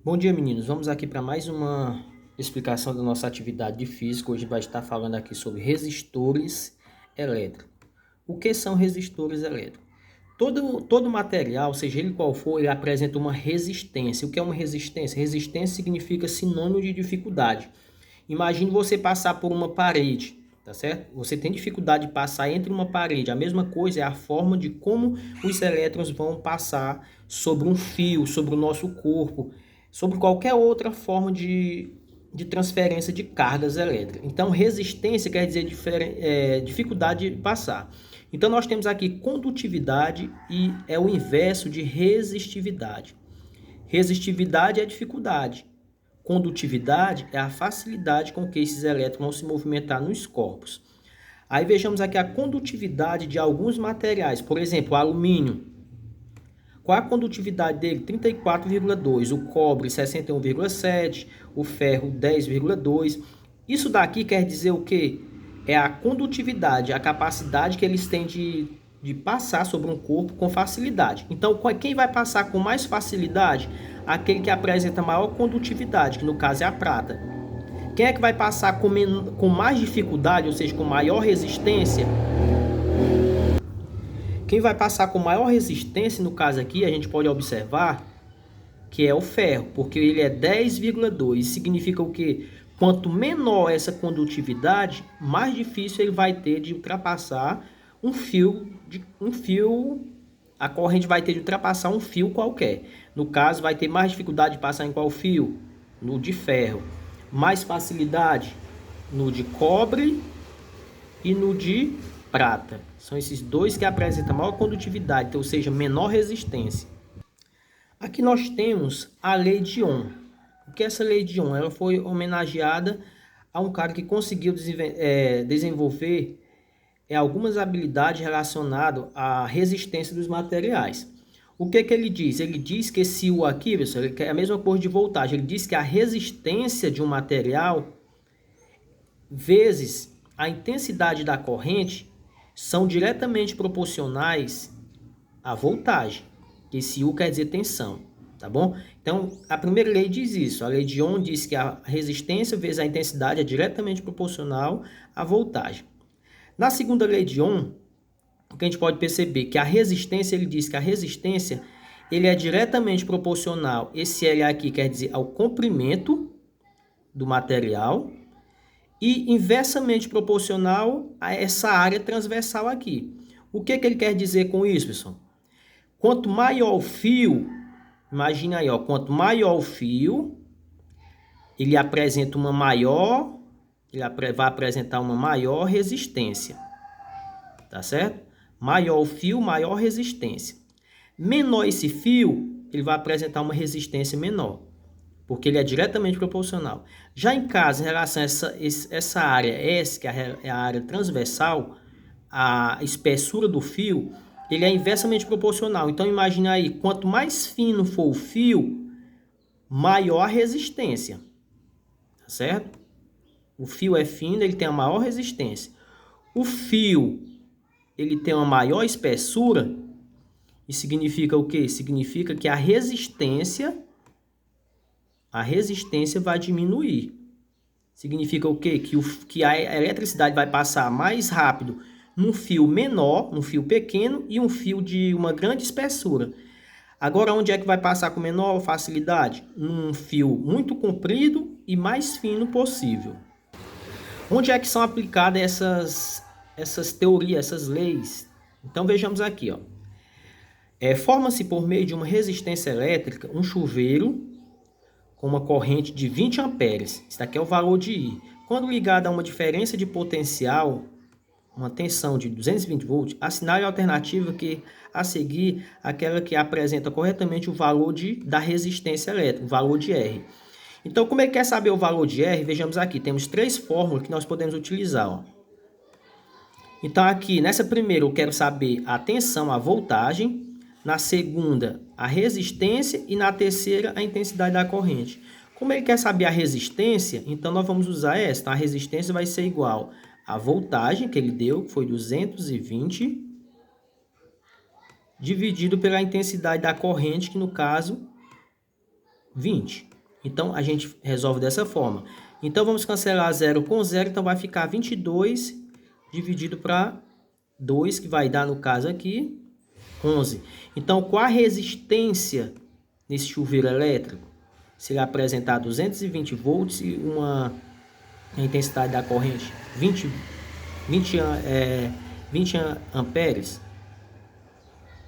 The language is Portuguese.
Bom dia, meninos. Vamos aqui para mais uma explicação da nossa atividade de física. Hoje vai estar falando aqui sobre resistores elétricos. O que são resistores elétricos? Todo material, seja ele qual for, ele apresenta uma resistência. O que é uma resistência? Resistência significa sinônimo de dificuldade. Imagine você passar por uma parede, tá certo? Você tem dificuldade de passar entre uma parede. A mesma coisa é a forma de como os elétrons vão passar sobre um fio, sobre o nosso corpo, sobre qualquer outra forma de transferência de cargas elétricas. Então, resistência quer dizer dificuldade de passar. Então, nós temos aqui condutividade e é o inverso de resistividade. Resistividade é dificuldade. Condutividade é a facilidade com que esses elétrons vão se movimentar nos corpos. Aí vejamos aqui a condutividade de alguns materiais. Por exemplo, o alumínio. Qual a condutividade dele? 34,2. O cobre, 61,7. O ferro, 10,2. Isso daqui quer dizer o quê? É a condutividade, a capacidade que eles têm de passar sobre um corpo com facilidade. Então, quem vai passar com mais facilidade? Aquele que apresenta maior condutividade, que no caso é a prata. Quem é que vai passar com mais dificuldade, ou seja, com maior resistência? Quem vai passar com maior resistência, no caso aqui, a gente pode observar que é o ferro, porque ele é 10,2. Significa o quê? Quanto menor essa condutividade, mais difícil ele vai ter de ultrapassar a corrente vai ter de ultrapassar um fio qualquer. No caso, vai ter mais dificuldade de passar em qual fio? No de ferro. Mais facilidade no de cobre e no de prata. São esses dois que apresentam maior condutividade, ou seja, menor resistência. Aqui nós temos a lei de Ohm. O que é essa lei de Ohm? Ela foi homenageada a um cara que conseguiu desenvolver algumas habilidades relacionadas à resistência dos materiais. O que ele diz? Ele diz que esse U aqui, pessoal, é a mesma coisa de voltagem. Ele diz que a resistência de um material vezes a intensidade da corrente são diretamente proporcionais à voltagem. Esse U quer dizer tensão, tá bom? Então, a primeira lei diz isso. A lei de Ohm diz que a resistência vezes a intensidade é diretamente proporcional à voltagem. Na segunda lei de Ohm, o que a gente pode perceber que a resistência, ele diz que a resistência ele é diretamente proporcional, esse L aqui quer dizer ao comprimento do material, e inversamente proporcional a essa área transversal aqui. O que ele quer dizer com isso, pessoal? Quanto maior o fio, imagina aí, ó, quanto maior o fio, ele apresenta uma maior, vai apresentar uma maior resistência, tá certo? Maior o fio, maior resistência. Menor esse fio, ele vai apresentar uma resistência menor, porque ele é diretamente proporcional. Já em caso, em relação a essa área S, que é a área transversal, a espessura do fio, ele é inversamente proporcional. Então, imagine aí, quanto mais fino for o fio, maior a resistência, tá certo? O fio é fino, ele tem a maior resistência. O fio, ele tem uma maior espessura, e significa o quê? Significa que a resistência vai diminuir. Significa o quê? Que a eletricidade vai passar mais rápido num fio menor, num fio pequeno e um fio de uma grande espessura. Agora, onde é que vai passar com menor facilidade? Num fio muito comprido e mais fino possível. Onde é que são aplicadas essas teorias, essas leis? Então, vejamos aqui, ó. Forma-se por meio de uma resistência elétrica um chuveiro com uma corrente de 20 amperes. Isso aqui é o valor de I. Quando ligado a uma diferença de potencial, uma tensão de 220 volts, assinale a alternativa que a seguir aquela que apresenta corretamente o valor da resistência elétrica, o valor de R. Então, como ele quer saber o valor de R? Vejamos aqui, temos três fórmulas que nós podemos utilizar. Ó. Então, aqui, nessa primeira, eu quero saber a tensão, a voltagem. Na segunda, a resistência. E na terceira, a intensidade da corrente. Como ele quer saber a resistência, então nós vamos usar essa. Então, a resistência vai ser igual à voltagem que ele deu, que foi 220, dividido pela intensidade da corrente, que no caso 20. Então, a gente resolve dessa forma. Então, vamos cancelar 0 com 0, então vai ficar 22 dividido para 2, que vai dar, no caso aqui, 11. Então, qual a resistência nesse chuveiro elétrico? Se ele apresentar 220 volts e a intensidade da corrente 20 amperes,